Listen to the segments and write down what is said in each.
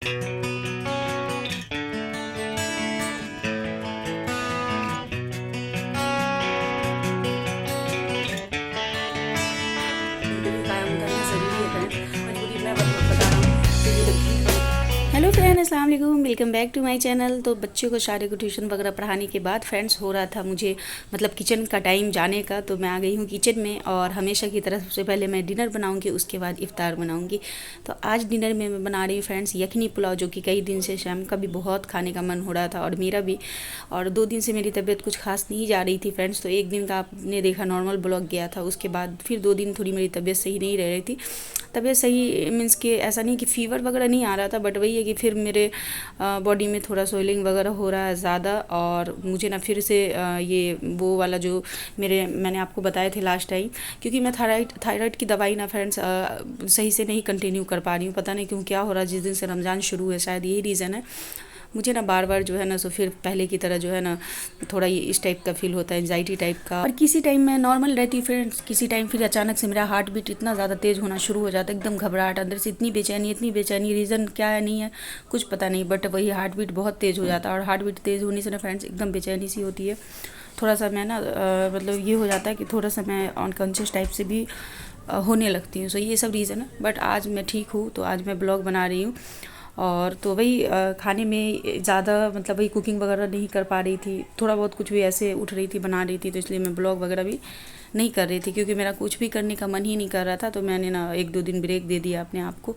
Hello friend, अस्सलाम वालेकुम। Welcome back to my channel. तो बच्चों को सारे को ट्यूशन वगैरह पढ़ाने के बाद फ्रेंड्स हो रहा था मुझे मतलब किचन का टाइम जाने का। तो मैं आ गई हूँ किचन में और हमेशा की तरह सबसे पहले मैं डिनर बनाऊँगी, उसके बाद इफ़्तार बनाऊँगी। तो आज डिनर में मैं बना रही हूँ फ्रेंड्स यखनी पुलाव, जो कि कई दिन से शाम का भी बहुत खाने का मन हो रहा था और मेरा भी। और 2 दिन से मेरी तबीयत कुछ खास नहीं जा रही थी फ्रेंड्स। तो एक दिन का आपने देखा नॉर्मल ब्लॉग गया था, उसके बाद फिर 2 दिन थोड़ी मेरी तबीयत सही नहीं रह रही थी। तबीयत सही मीन्स कि ऐसा नहीं कि फ़ीवर वगैरह नहीं आ रहा था, बट वही है कि फिर मेरे बॉडी में थोड़ा स्वेलिंग वगैरह हो रहा है ज़्यादा। और मुझे ना फिर से ये वो वाला जो मैंने आपको बताए थे लास्ट टाइम, क्योंकि मैं थायराइड की दवाई ना फ्रेंड्स सही से नहीं कंटिन्यू कर पा रही हूँ। पता नहीं क्यों क्या हो रहा है, जिस दिन से रमज़ान शुरू है शायद यही रीज़न है। मुझे ना बार बार जो है ना सो फिर पहले की तरह जो है ना थोड़ा ये इस टाइप का फील होता है, एंजाइटी टाइप का। और किसी टाइम मैं नॉर्मल रहती फ्रेंड्स, किसी टाइम फिर अचानक से मेरा हार्ट बीट इतना ज़्यादा तेज़ होना शुरू हो जाता है, एकदम घबराहट अंदर से, इतनी बेचैनी, रीज़न क्या है नहीं है कुछ पता नहीं, बट वही हार्ट बीट बहुत तेज़ हो जाता है। और हार्ट बीट तेज़ होने से ना फ्रेंड्स एकदम बेचैनी सी होती है। थोड़ा सा मैं ना मतलब ये हो जाता है कि थोड़ा सा मैं अनकॉन्शियस टाइप से भी होने लगती हूँ। सो ये सब रीज़न है, बट आज मैं ठीक हूँ। तो आज मैं ब्लॉग बना रही हूँ। और तो वही खाने में ज़्यादा मतलब वही कुकिंग वगैरह नहीं कर पा रही थी, थोड़ा बहुत कुछ भी ऐसे उठ रही थी बना रही थी, तो इसलिए मैं ब्लॉग वगैरह भी नहीं कर रही थी, क्योंकि मेरा कुछ भी करने का मन ही नहीं कर रहा था। तो मैंने ना 1-2 दिन ब्रेक दे दिया अपने आप को।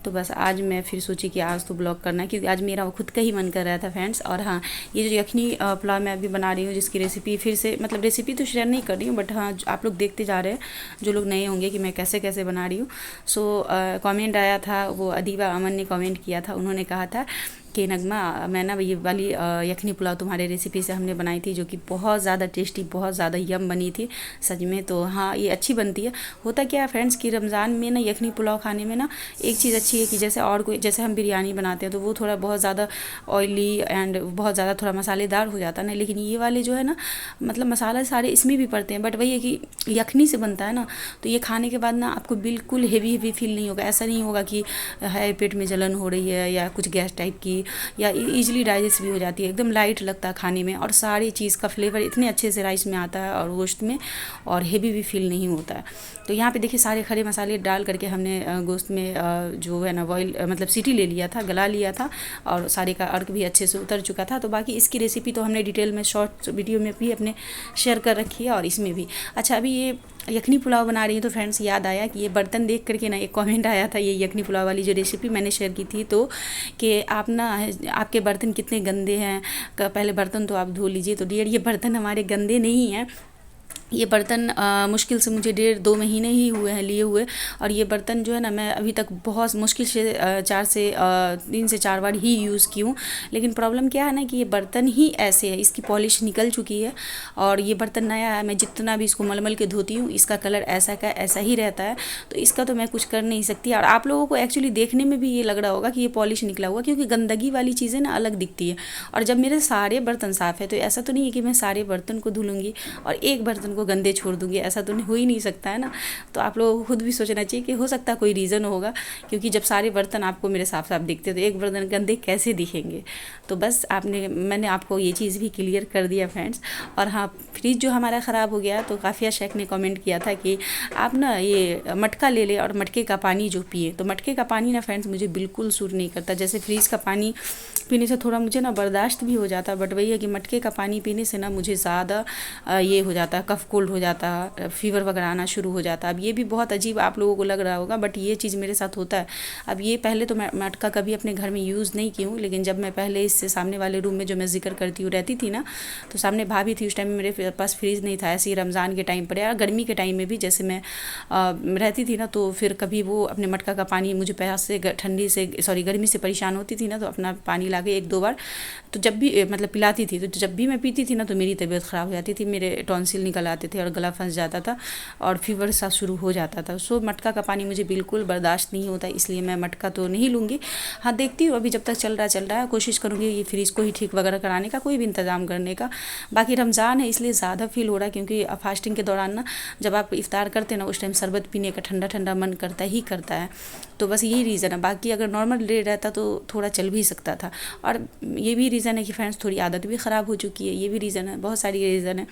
तो बस आज मैं फिर सोची कि आज तो ब्लॉग करना है, क्योंकि आज मेरा खुद का ही मन कर रहा था फ्रेंड्स। और हाँ, ये जो यखनी पुलाव मैं अभी बना रही हूँ, जिसकी रेसिपी फिर से मतलब रेसिपी तो शेयर नहीं कर रही हूँ, बट हाँ आप लोग देखते जा रहे हैं जो लोग नए होंगे कि मैं कैसे कैसे बना रही हूँ। सो कमेंट आया था, वो अदीबा अमन ने कमेंट किया था। उन्होंने कहा था कि नगमा, मैं ना ये वाली यखनी पुलाव तुम्हारे रेसिपी से हमने बनाई थी, जो कि बहुत ज़्यादा टेस्टी, बहुत ज़्यादा यम बनी थी सच में। तो हाँ, ये अच्छी बनती है। होता क्या है फ्रेंड्स कि रमज़ान में ना यखनी पुलाव खाने में ना एक चीज़ अच्छी है कि जैसे और कोई, जैसे हम बिरयानी बनाते हैं तो वो थोड़ा बहुत ज़्यादा ऑयली एंड बहुत ज़्यादा थोड़ा मसालेदार हो जाता है ना, लेकिन ये वाले जो है ना मतलब मसाला सारे इसमें भी पड़ते हैं, बट वही है कि यखनी से बनता है ना, तो ये खाने के बाद ना आपको बिल्कुल हेवी फील नहीं होगा। ऐसा नहीं होगा कि है पेट में जलन हो रही है या कुछ गैस टाइप की, या इजीली डाइजेस्ट भी हो जाती है। एकदम लाइट लगता है खाने में, और सारी चीज़ का फ्लेवर इतने अच्छे से राइस में आता है और गोश्त में, और हेवी भी फील नहीं होता है। तो यहाँ पे देखिए सारे खड़े मसाले डाल करके हमने गोश्त में जो है ना बॉयल मतलब सीटी ले लिया था, गला लिया था, और सारे का अर्क भी अच्छे से उतर चुका था। तो बाकी इसकी रेसिपी तो हमने डिटेल में शॉर्ट वीडियो में भी अपने शेयर कर रखी है, और इसमें भी। अच्छा, अभी ये यखनी पुलाव बना रही हूँ तो फ्रेंड्स याद आया कि ये बर्तन देख करके ना एक कमेंट आया था, ये यखनी पुलाव वाली जो रेसिपी मैंने शेयर की थी, तो कि आप ना आपके बर्तन कितने गंदे हैं, पहले बर्तन तो आप धो लीजिए। तो डियर, ये बर्तन हमारे गंदे नहीं हैं। ये बर्तन मुश्किल से मुझे 1.5-2 महीने ही हुए हैं लिए हुए, और ये बर्तन जो है ना मैं अभी तक बहुत मुश्किल से 3 से 4 बार ही यूज़ की हूँ। लेकिन प्रॉब्लम क्या है ना कि ये बर्तन ही ऐसे है, इसकी पॉलिश निकल चुकी है, और ये बर्तन नया है। मैं जितना भी इसको मलमल के धोती हूँ, इसका कलर ऐसा का ऐसा ही रहता है। तो इसका तो मैं कुछ कर नहीं सकती। और आप लोगों को एक्चुअली देखने में भी ये लग रहा होगा कि ये पॉलिश निकला हुआ, क्योंकि गंदगी वाली चीज़ें ना अलग दिखती है। और जब मेरे सारे बर्तन साफ़ है, तो ऐसा तो नहीं है कि मैं सारे बर्तन को धुलूँगी और एक बर्तन को गंदे छोड़ दूंगी, ऐसा तो हो ही नहीं सकता है ना। तो आप लोगों को खुद भी सोचना चाहिए कि हो सकता है कोई रीज़न होगा, क्योंकि जब सारे बर्तन आपको मेरे साफ साफ दिखते तो एक बर्तन गंदे कैसे दिखेंगे। तो बस मैंने आपको ये चीज़ भी क्लियर कर दिया फ्रेंड्स। और हाँ, फ्रिज जो हमारा ख़राब हो गया, तो काफ़िया शेख ने कमेंट किया था कि आप ना ये मटका ले ले और मटके का पानी जो पिए। तो मटके का पानी ना फ्रेंड्स मुझे बिल्कुल सूट नहीं करता। जैसे फ्रिज का पानी पीने से थोड़ा मुझे ना बर्दाश्त भी हो जाता, बट वही है कि मटके का पानी पीने से ना मुझे ज़्यादा ये हो जाता है, कफ कोल्ड हो जाता है, फीवर वगैरह आना शुरू हो जाता है। अब ये भी बहुत अजीब आप लोगों को लग रहा होगा, बट ये चीज़ मेरे साथ होता है। अब ये पहले तो मैं मटका कभी अपने घर में यूज़ नहीं की हूँ, लेकिन जब मैं पहले इससे सामने वाले रूम में जो मैं जिक्र करती हूँ रहती थी ना, तो सामने भाभी थी, उस टाइम में मेरे पास फ्रिज नहीं था। ऐसे ही रमज़ान के टाइम पर या गर्मी के टाइम में भी जैसे मैं रहती थी ना, तो फिर कभी वो अपने मटका का पानी, मुझे प्यास से ठंडी से गर्मी से परेशान होती थी ना, तो अपना पानी ला के 1-2 बार तो जब भी मतलब पिलाती थी, तो जब भी मैं पीती थी ना तो मेरी तबीयत ख़राब हो जाती थी, मेरे टॉन्सिल निकल आते थे और गला फंस जाता था और फीवर सा शुरू हो जाता था। सो मटका का पानी मुझे बिल्कुल बर्दाश्त नहीं होता, इसलिए मैं मटका तो नहीं लूँगी। हाँ, देखती हूँ अभी जब तक चल रहा है, कोशिश करूँगी ये फ्रिज को ही ठीक वगैरह कराने का, कोई भी इंतज़ाम करने का। बाकी रमज़ान है इसलिए ज़्यादा फील हो रहा है, क्योंकि फास्टिंग के दौरान ना जब आप इफ्तार करते हैं ना, उस टाइम शरबत पीने का ठंडा ठंडा मन करता है। तो बस यही रीज़न है। बाकी अगर नॉर्मल डे रहता तो थोड़ा चल भी सकता था। और ये भी रीज़न है कि फ्रेंड्स थोड़ी आदत भी ख़राब हो चुकी है, ये भी रीज़न है, बहुत सारी रीज़न है।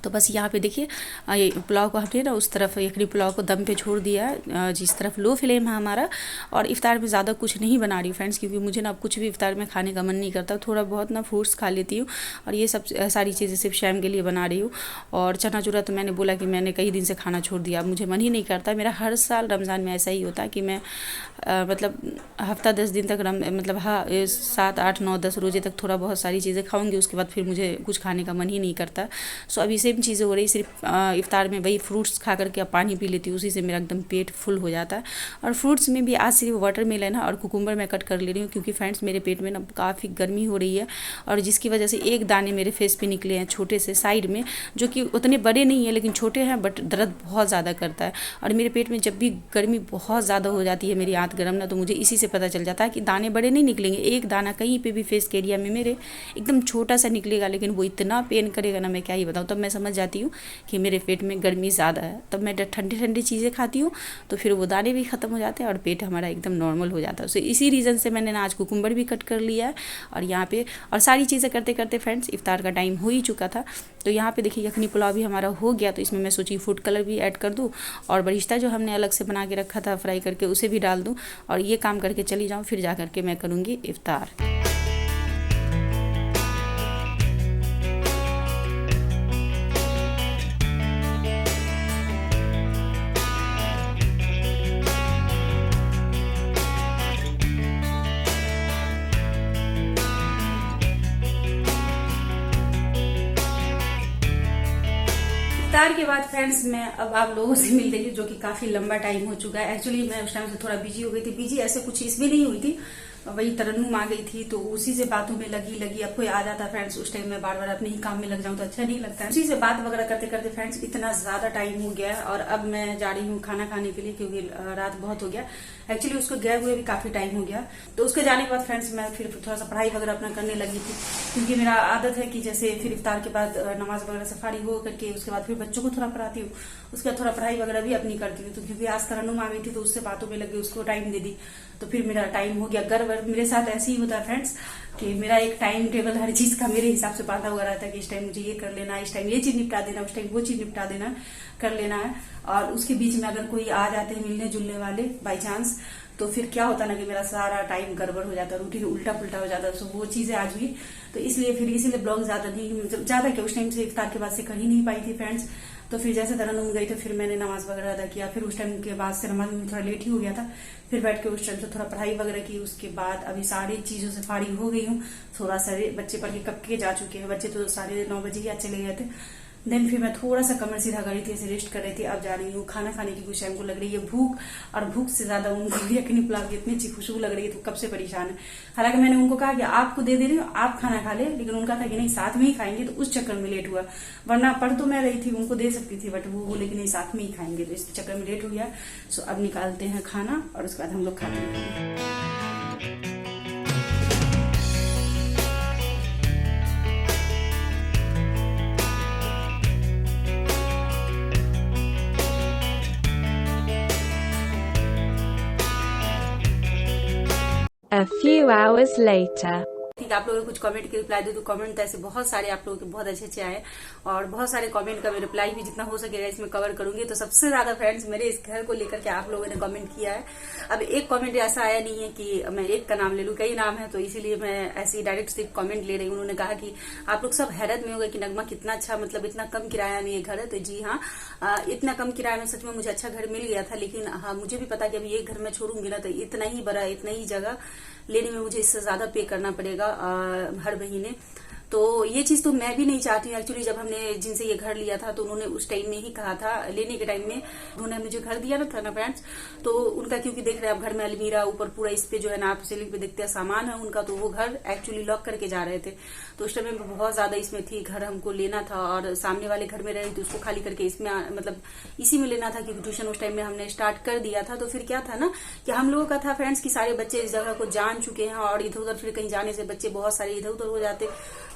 तो बस यहाँ पे देखिए ये पुलाव को हमने ना उस तरफ यखनी पुलाव को दम पे छोड़ दिया है, जिस तरफ लो फ्लेम है हमारा। और इफ्तार में ज़्यादा कुछ नहीं बना रही फ्रेंड्स, क्योंकि मुझे ना अब कुछ भी इफ्तार में खाने का मन नहीं करता। थोड़ा बहुत ना फ्रूट्स खा लेती हूँ, और ये सब सारी चीज़ें सिर्फ शैम के लिए बना रही हूँ। और चना चूरा तो मैंने बोला कि मैंने कई दिन से खाना छोड़ दिया, मुझे मन ही नहीं करता। मेरा हर साल रमज़ान में ऐसा ही होता है कि मैं मतलब हफ्ता 10 दिन तक मतलब हाँ 7 8 9 10 रोज़े तक थोड़ा बहुत सारी चीज़ें खाऊंगी, उसके बाद फिर मुझे कुछ खाने का मन ही नहीं करता। सो अभी सेम चीज़ें हो रही, सिर्फ इफ्तार में वही फ्रूट्स खा करके अब पानी पी लेती हूँ, उसी से मेरा एकदम पेट फुल हो जाता है। और फ्रूट्स में भी आज सिर्फ वाटरमेलन है और कुकुम्बर मैं कट कर ले रही हूँ, क्योंकि फ्रेंड्स मेरे पेट में ना काफ़ी गर्मी हो रही है, और जिसकी वजह से एक दाने मेरे फेस पे निकले हैं छोटे से साइड में, जो कि उतने बड़े नहीं हैं लेकिन छोटे हैं, बट दर्द बहुत ज़्यादा करता है। और मेरे पेट में जब भी गर्मी बहुत ज़्यादा हो जाती है, मेरी आंत गर्म ना, तो मुझे इसी से पता चल जाता है कि दाने बड़े नहीं निकलेंगे, एक दाना कहीं पे भी फेस के एरिया में मेरे एकदम छोटा सा निकलेगा, लेकिन वो इतना पेन करेगा ना, मैं क्या ही बताऊँ। तब मैं समझ जाती हूँ कि मेरे पेट में गर्मी ज़्यादा है। तब मैं ठंडी ठंडी चीज़ें खाती हूँ, तो फिर वो दाने भी ख़त्म हो जाते हैं और पेट हमारा एकदम नॉर्मल हो जाता है। सो इसी रीज़न से मैंने ना आज कुकुम्बर भी कट कर लिया है। और यहाँ पे और सारी चीज़ें करते करते फ्रेंड्स इफ्तार का टाइम हो ही चुका था। तो यहाँ पे देखिए यखनी पुलाव भी हमारा हो गया, तो इसमें मैं सोची फूड कलर भी ऐड कर दूँ, और बरिश्ता जो हमने अलग से बना के रखा था फ्राई करके, उसे भी डाल दूँ, और ये काम करके चली जाऊँ, फिर जा करके मैं करूँगी इफ्तार। इफ्तार के बाद फ्रेंड्स मैं अब आप लोगों से मिल रही हूँ, जो कि काफ़ी लंबा टाइम हो चुका है। एक्चुअली मैं उस टाइम से थोड़ा बिजी हो गई थी, बिजी ऐसे कुछ इसमें नहीं हुई थी, वही तरन्नुम आ गई थी, तो उसी से बातों में लगी अब कोई आ जाता फ्रेंड्स, उस टाइम में बार बार अपने ही काम में लग जाऊं तो अच्छा नहीं लगता है। उसी से बात वगैरह करते करते फ्रेंड्स इतना ज्यादा टाइम हो गया है, और अब मैं जा रही हूँ खाना खाने के लिए, क्योंकि रात बहुत हो गया। एक्चुअली उसको गए हुए भी काफी टाइम हो गया। तो उसके जाने के बाद फ्रेंड्स मैं फिर थोड़ा सा पढ़ाई वगैरह अपना करने लगी थी, क्योंकि मेरा आदत है कि जैसे फिर इफ्तार के बाद नमाज वगैरह से फारिग हो करके उसके बाद फिर बच्चों को थोड़ा पढ़ाती हूँ, उसके बाद थोड़ा पढ़ाई वगैरह भी अपनी करती हूँ। तो क्योंकि आज तरन्नुम आ गई थी, तो उससे बातों में लगी, उसको टाइम दे दी, तो फिर मेरा टाइम हो गया। गर्व मेरे साथ ऐसे ही होता है फ्रेंड्स, कि मेरा एक टाइम टेबल हर चीज का मेरे हिसाब से बांधा हुआ रहता है, कि इस टाइम मुझे ये कर लेना है, इस टाइम ये चीज निपटा देना, उस टाइम वो चीज निपटा देना कर लेना है। और उसके बीच में अगर कोई आ जाते हैं मिलने जुलने वाले बाई चांस, तो फिर क्या होता ना कि मेरा सारा टाइम गड़बड़ हो जाता है, रूटीन उल्टा पुल्टा हो जाता है। तो वो चीजें आज हुई, तो इसलिए फिर इसीलिए ब्लॉग ज्यादा नहीं, ज्यादा क्या उस टाइम से इफ्तार के बाद से कर ही नहीं पाई थी फ्रेंड्स। तो फिर जैसे तरन्नुम गई, तो फिर मैंने नमाज वगैरह अदा किया, फिर उस टाइम के बाद से नमाज में थोड़ा लेट ही हो गया था, फिर बैठ के उस टाइम से थोड़ा पढ़ाई वगैरह की। उसके बाद अभी सारी चीजों से फारिग हो गई हूँ, थोड़ा सा बच्चे पढ़ के कब के जा चुके हैं, बच्चे तो 9:30 बजे ही चले गए थे। देन फिर मैं थोड़ा सा कमर सीधा करी थी, ऐसे रेस्ट कर रही थी। अब जा रही हूँ खाना खाने की, कुछ टाइम को लग रही है भूख, और भूख से ज्यादा उनको यखनी पुलाव की इतनी अच्छी खुशबू लग रही है, तो कब से परेशान है। हालांकि मैंने उनको कहा कि आपको दे दे रही हूँ, आप खाना खा ले, लेकिन उनका था कि नहीं साथ में ही खाएंगे, तो उस चक्कर में लेट हुआ। वरना पढ़ तो मैं रही थी, उनको दे सकती थी, बट वो बोले कि नहीं साथ में ही खाएंगे, तो इस चक्कर में लेट हो गया। सो अब निकालते हैं खाना, और उसके बाद हम लोग खाते हैं। A few hours later. ठीक है, आप लोगों ने कुछ कमेंट के रिप्लाई दे, तो कमेंट ऐसे बहुत सारे आप लोगों के बहुत अच्छे आए, और बहुत सारे कमेंट का मैं रिप्लाई भी जितना हो सकेगा इसमें कवर करूंगी। तो सबसे ज्यादा फ्रेंड्स मेरे इस घर को लेकर के आप लोगों ने कमेंट किया है। अब एक कमेंट ऐसा आया नहीं है कि मैं एक का नाम ले लूं, कई नाम है, तो इसीलिए मैं ऐसी डायरेक्ट सिर्फ कमेंट ले रही हूँ। उन्होंने कहा कि आप लोग सब हैरत में हो गए कि नगमा कितना अच्छा, मतलब इतना कम किराया में ये घर है। तो जी हाँ, इतना कम किराया में सच में मुझे अच्छा घर मिल गया था, लेकिन हाँ मुझे भी पता कि अभी ये घर में छोड़ूंगी ना, तो इतना ही बड़ा, इतना ही जगह लेने में मुझे इससे ज्यादा पे करना पड़ेगा हर महीने। तो तो ये चीज तो मैं भी नहीं चाहती हूँ एक्चुअली। जब हमने जिनसे ये घर लिया था तो उन्होंने उस टाइम में ही कहा था, लेने के टाइम में उन्होंने हमें जो घर दिया था ना फ्रेंड्स, तो उनका क्योंकि देख रहे हैं आप घर में अलमीरा ऊपर पूरा इस पे जो है ना आप सीलिंग पे देखते हैं सामान है उनका, तो वो घर एक्चुअली लॉक करके जा रहे थे। तो उस टाइम में बहुत ज्यादा इसमें थी, घर हमको लेना था और सामने वाले घर में रहे थे उसको खाली करके इसमें मतलब इसी में लेना था, क्योंकि ट्यूशन उस टाइम में हमने स्टार्ट कर दिया था। तो फिर क्या था ना कि हम लोगों का था फ्रेंड्स कि सारे बच्चे इस जगह को जान चुके हैं और इधर उधर फिर कहीं जाने से बच्चे बहुत सारे इधर उधर हो जाते,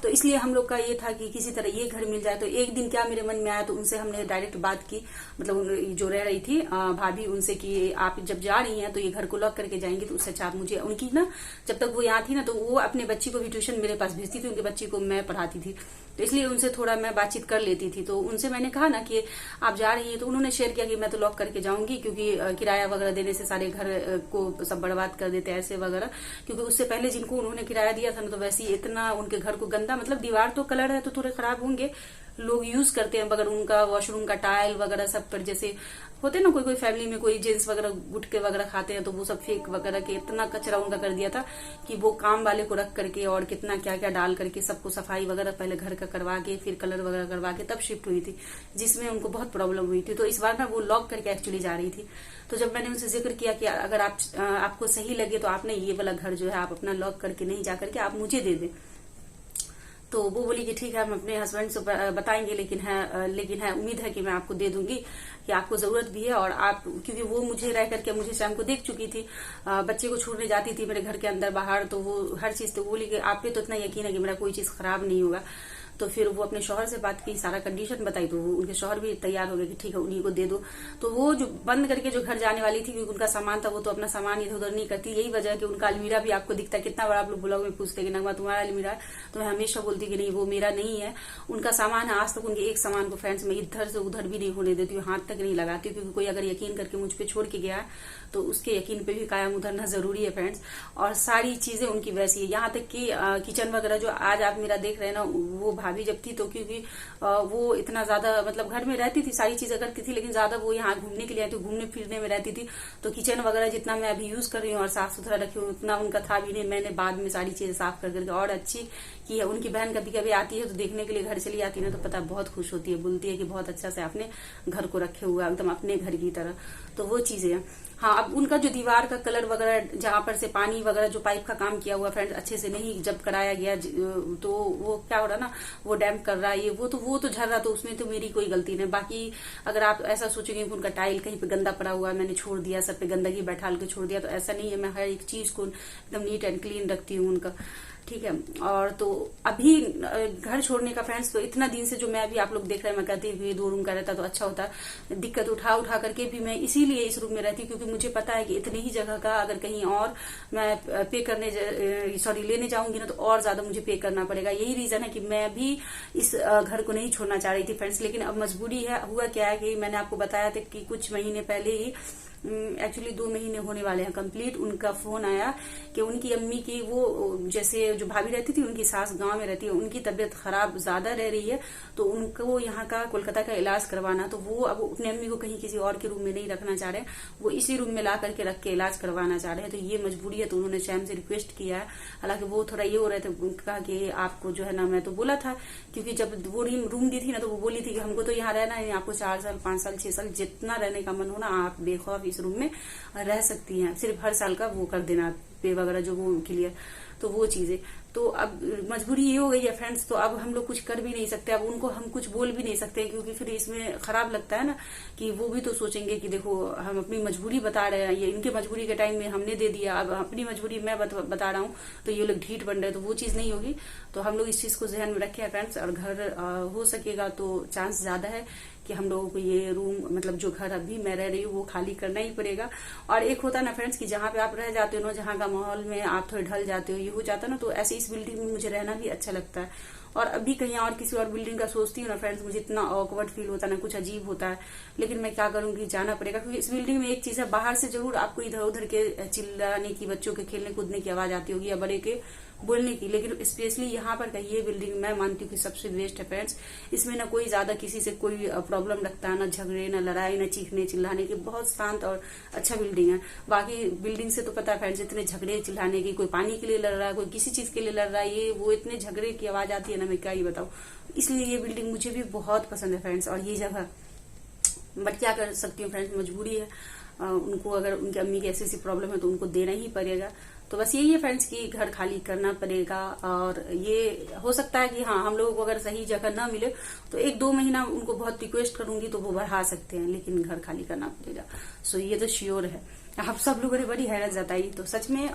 तो इसलिए हम लोग का ये था कि किसी तरह ये घर मिल जाए। तो एक दिन क्या मेरे मन में आया, तो उनसे हमने डायरेक्ट बात की, मतलब जो रह रही थी भाभी, उनसे कि आप जब जा रही हैं तो ये घर को लॉक करके जाएंगी, तो उससे अच्छा आप मुझे, उनकी ना जब तक वो यहाँ थी ना तो वो अपने बच्ची को भी ट्यूशन मेरे पास भेजती थी, उनके बच्ची को मैं पढ़ाती थी, तो इसलिए उनसे थोड़ा मैं बातचीत कर लेती थी। तो उनसे मैंने कहा ना कि आप जा रही हैं, तो उन्होंने शेयर किया कि मैं तो लॉक करके जाऊंगी, क्योंकि किराया वगैरह देने से सारे घर को सब बर्बाद कर देते ऐसे वगैरह। क्योंकि उससे पहले जिनको उन्होंने किराया दिया था ना, तो वैसे ही इतना उनके घर को गंदा, मतलब दीवार तो कलर है तो थोड़े खराब होंगे, लोग यूज करते हैं, मगर उनका वॉशरूम का टाइल वगैरह सब पर जैसे होते ना कोई फैमिली में कोई जेंट्स वगैरह गुटके वगैरह खाते हैं, तो वो सब फेंक वगैरह के इतना कचरा उनका कर दिया था कि वो काम वाले को रख करके और कितना क्या क्या डाल करके सबको सफाई वगैरह पहले घर का करवा के फिर कलर वगैरह करवा के तब शिफ्ट हुई थी, जिसमें उनको बहुत प्रॉब्लम हुई थी। तो इस बार ना वो लॉक करके एक्चुअली जा रही थी। तो जब मैंने उनसे जिक्र किया कि अगर आपको सही लगे तो आपने ये वाला घर जो है आप अपना लॉक करके नहीं जा करके आप मुझे दे दें, तो वो बोली कि ठीक है हम अपने हस्बैंड से बताएंगे, लेकिन है उम्मीद है कि मैं आपको दे दूंगी, कि आपको जरूरत भी है। और आप, क्योंकि वो मुझे रह करके मुझे शाम को देख चुकी थी, बच्चे को छोड़ने जाती थी मेरे घर के अंदर बाहर, तो वो हर चीज, तो बोली कि आप पे तो इतना यकीन है कि मेरा कोई चीज खराब नहीं होगा। तो फिर वो अपने शौहर से बात की, सारा कंडीशन बताई, तो उनके शौहर भी तैयार हो गए कि ठीक है उन्हीं को दे दो। तो वो जो बंद करके जो घर जाने वाली थी, क्योंकि उनका सामान था, वो तो अपना सामान इधर उधर नहीं करती, यही वजह है कि उनका अलमीरा भी आपको दिखता है कितना बड़ा। आप लोग ब्लॉग में पूछते कि नगमा तुम्हारा अलमीरा, तो मैं हमेशा बोलती कि नहीं वो मेरा नहीं है, उनका सामान है। आज तक उनके एक सामान को फ्रेंड्स मैं इधर से उधर भी नहीं होने देती हूँ, हाथ तक नहीं लगाती हूँ, क्योंकि कोई अगर यकीन करके मुझ पे छोड़ के गया तो उसके यकीन पे भी कायम उतरना जरूरी है फ्रेंड्स। और सारी चीजें उनकी वैसी है, यहाँ तक कि किचन वगैरह जो आज आप मेरा देख रहे हैं ना, वो भाभी जब थी तो क्योंकि वो इतना ज्यादा मतलब घर में रहती थी, सारी चीजें करती थी, लेकिन ज्यादा वो यहाँ घूमने के लिए आई थी, घूमने फिरने में रहती थी, तो किचन वगैरह जितना मैं अभी यूज कर रही हूँ और साफ सुथरा रखी हूँ उतना उनका था भी नहीं। मैंने बाद में सारी चीजें साफ कर करके और अच्छी की है। उनकी बहन कभी कभी आती है तो देखने के लिए घर चली आती है ना, तो पता बहुत खुश होती है, बोलती है कि बहुत अच्छा से आपने घर को रखे हुआ एकदम अपने घर की तरह। तो वो चीजें हैं। हाँ, अब उनका जो दीवार का कलर वगैरह जहां पर से पानी वगैरह जो पाइप का काम किया हुआ फ्रेंड्स अच्छे से नहीं जब कराया गया, तो वो क्या हो रहा ना, वो डैम्प कर रहा है, ये वो तो झर रहा, तो उसमें तो मेरी कोई गलती नहीं। बाकी अगर आप ऐसा सोचेंगे कि उनका टाइल कहीं पे गंदा पड़ा हुआ है, मैंने छोड़ दिया, सब पे गंदगी बैठाल के छोड़ दिया, तो ऐसा नहीं है। मैं हर एक चीज को एकदम नीट एंड क्लीन रखती हूँ उनका, ठीक है। और तो अभी घर छोड़ने का फ्रेंड्स, तो इतना दिन से जो मैं अभी आप लोग देख रहे हैं, मैं कहती हूँ 2 रूम का रहता तो अच्छा होता, दिक्कत उठा करके भी मैं इसीलिए इस रूम में रहती हूँ, क्योंकि मुझे पता है कि इतनी ही जगह का अगर कहीं और मैं पे करने लेने जाऊंगी ना, तो और ज्यादा मुझे पे करना पड़ेगा। यही रीजन है कि मैं भी इस घर को नहीं छोड़ना चाह रही थी फ्रेंड्स, लेकिन अब मजबूरी है। हुआ क्या है कि मैंने आपको बताया था कि कुछ महीने पहले ही, एक्चुअली 2 महीने होने वाले हैं कंप्लीट, उनका फोन आया कि उनकी अम्मी की, वो जैसे जो भाभी रहती थी उनकी सास गांव में रहती है, उनकी तबीयत खराब ज्यादा रह रही है, तो उनको यहाँ का कोलकाता का इलाज करवाना, तो वो अब अपने अम्मी को कहीं किसी और के रूम में नहीं रखना चाह रहे हैं, वो इसी रूम में ला करके रख के इलाज करवाना चाह रहे हैं। तो ये मजबूरी है, तो उन्होंने शैम से रिक्वेस्ट किया है। हालांकि वो थोड़ा ये हो रहे थे, कहा कि आपको जो है ना, मैं तो बोला था, क्योंकि जब वो रूम दी थी ना, तो वो बोली थी कि हमको तो यहाँ रहना है, आपको 4 साल 5 साल 6 साल जितना रहने का मन हो ना, आप बेखौफ इस रूम में रह सकती हैं, सिर्फ हर साल का वो कर देना पे वगैरह जो वो क्लियर, तो वो चीजें। तो अब मजबूरी ये हो गई है फ्रेंड्स, तो अब हम लोग कुछ कर भी नहीं सकते, अब उनको हम कुछ बोल भी नहीं सकते, क्योंकि फिर इसमें खराब लगता है ना, कि वो भी तो सोचेंगे कि देखो हम अपनी मजबूरी बता रहे हैं, ये इनके मजबूरी के टाइम में हमने दे दिया, अब अपनी मजबूरी मैं बता रहा हूँ तो ये लोग ढीठ बन रहे हैं, तो वो चीज नहीं होगी। तो हम लोग इस चीज को ध्यान में रखे हैं फ्रेंड्स, और घर हो सकेगा तो चांस ज्यादा है कि हम लोगों को ये रूम, मतलब जो घर अभी मैं रह रही हूँ वो खाली करना ही पड़ेगा। और एक होता ना फ्रेंड्स कि जहाँ पे आप रह जाते हो ना, जहाँ का माहौल में आप थोड़े ढल जाते हो, ये हो जाता ना, तो ऐसे इस बिल्डिंग में मुझे रहना भी अच्छा लगता है। और अभी कहीं और किसी और बिल्डिंग का सोचती हूँ ना फ्रेंड्स, मुझे इतना ऑकवर्ड फील होता है ना, कुछ अजीब होता है, लेकिन मैं क्या करूंगी, जाना पड़ेगा। क्योंकि इस बिल्डिंग में एक चीज है, बाहर से जरूर आपको इधर उधर के चिल्लाने की, बच्चों के खेलने कूदने की आवाज आती होगी, या बड़े के बोलने की, लेकिन स्पेशली यहाँ पर का ये बिल्डिंग मैं मानती हूँ कि सबसे बेस्ट है फ्रेंड्स। इसमें ना कोई ज्यादा किसी से कोई प्रॉब्लम रखता है, ना झगड़े, ना लड़ाई, ना चीखने चिल्लाने की, बहुत शांत और अच्छा बिल्डिंग है। बाकी बिल्डिंग से तो पता है फ्रेंड्स, इतने झगड़े चिल्लाने की, कोई पानी के लिए लड़ रहा है, कोई किसी चीज के लिए लड़ रहा है, ये वो इतने झगड़े की आवाज आती है ना, मैं क्या ही बताऊं। इसलिए ये बिल्डिंग मुझे भी बहुत पसंद है फ्रेंड्स, और ये जगह, बट क्या कर सकती हूँ फ्रेंड्स, मजबूरी है। उनको अगर उनकी अम्मी की ऐसी प्रॉब्लम है तो उनको देना ही पड़ेगा। तो बस यही है फ्रेंड्स कि घर खाली करना पड़ेगा, और ये हो सकता है कि हाँ, हम लोगों को अगर सही जगह ना मिले तो 1-2 महीना उनको बहुत रिक्वेस्ट करूंगी तो वो बढ़ा सकते हैं, लेकिन घर खाली करना पड़ेगा। सो ये तो श्योर है। आप सब लोगों ने बड़ी हैरत जताई, तो सच में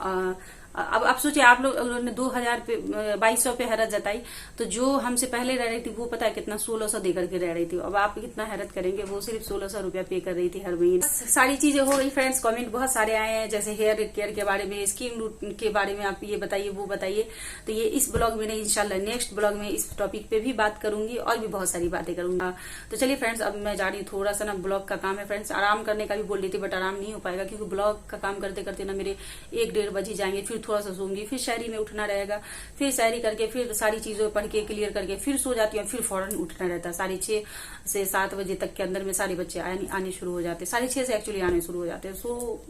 अब आप सोचिए, आप लोगों ने 2000 पे 2200 पे हैरत जताई, तो जो हमसे पहले रह रही थी वो पता है कितना 1600 दे करके रह रही थी। अब आप कितना हैरत करेंगे, वो सिर्फ 1600 रुपया पे कर रही थी हर महीने। सारी चीजें हो गई फ्रेंड्स। कमेंट बहुत सारे आए हैं, जैसे हेयर केयर के बारे में, स्किन के बारे में, आप ये बताइए वो बताइए। तो ये इस ब्लॉग में नहीं, इंशाल्लाह नेक्स्ट ब्लॉग में इस टॉपिक पे भी बात करूंगी, और भी बहुत सारी बातें करूंगा। तो चलिए फ्रेंड्स, अब मैं जा रही हूँ, थोड़ा सा ना ब्लॉग का काम है फ्रेंड्स, आराम करने का भी बोल रही थी, बट आराम नहीं हो पाएगा क्योंकि ब्लॉग का काम करते करते ना मेरे 1-1:30 बज ही जाएंगे। फिर थोड़ा सा सोऊंगी, फिर शायरी में उठना रहेगा, फिर शायरी करके फिर सारी चीजों पढ़ के क्लियर करके फिर सो जाती हूँ, फिर फौरन उठना रहता है। 6:30 से 7 बजे तक के अंदर में सारे बच्चे आने शुरू हो जाते हैं, 6:30 से एक्चुअली आने शुरू हो जाते हैं। सो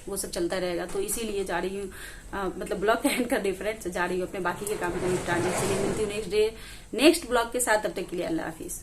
वो सब चलता रहेगा, तो इसीलिए जा रही हूँ, मतलब ब्लॉग का एंड करने फ्रेंड्स, जा रही हूँ अपने बाकी के काम को निपटाने। चलिए मिलती हूँ नेक्स्ट ब्लॉग के साथ, तब तक के लिए अल्लाह हाफिज।